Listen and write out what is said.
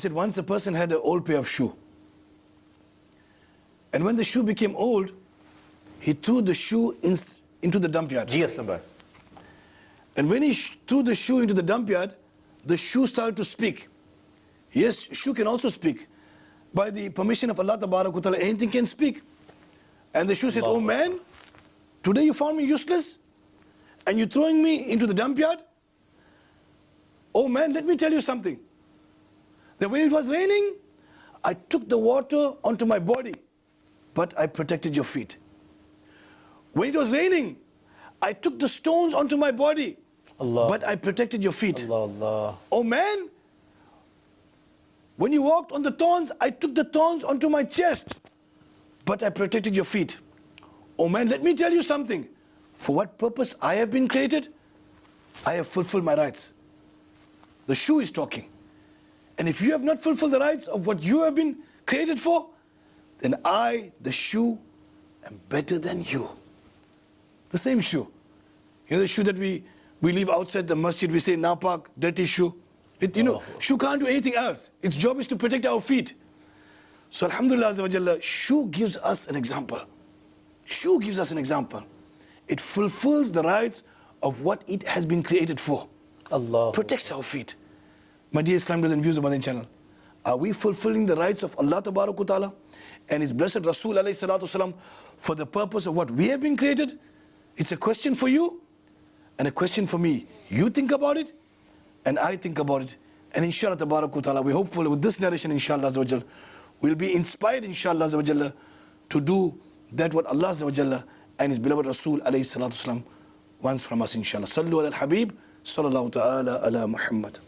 said once a person had an old pair of shoe. And when the shoe became old, he threw the shoe into the dump yard. GS number. And when he threw the shoe into the dump yard, the shoe started to speak. Yes, shoe can also speak. By the permission of Allah Ta'ala, anything can speak. And the shoe says, oh man, today you found me useless and you're throwing me into the dump yard? Oh man, let me tell you something. That when it was raining, I took the water onto my body, but I protected your feet. When it was raining, I took the stones onto my body, but I protected your feet. Oh man, when you walked on the thorns, I took the thorns onto my chest, but I protected your feet. Oh man, let me tell you something. For what purpose I have been created, I have fulfilled my rights. The shoe is talking. And if you have not fulfilled the rights of what you have been created for, then I, the shoe, am better than you. The same shoe. You know the shoe that we leave outside the masjid, we say, napak, dirty shoe. Shoe can't do anything else. Its job is to protect our feet. So alhamdulillah, shoe gives us an example. Shoe gives us an example. It fulfills the rights of what it has been created for. Allah protects our feet. My dear Islam brothers and viewers of Madani Channel, are we fulfilling the rights of Allah Ta'ala and His blessed Rasul alayhi salatu wasalam for the purpose of what we have been created? It's a question for you and a question for me. You think about it and I think about it. And inshallah ta'ala, we're hopeful with this narration, inshallah we'll be inspired, inshallah to do that what Allah and His beloved Rasul alayhi salatu wasalam wants from us, inshallah. Sallu ala al-Habib, sallallahu ta'ala ala Muhammad.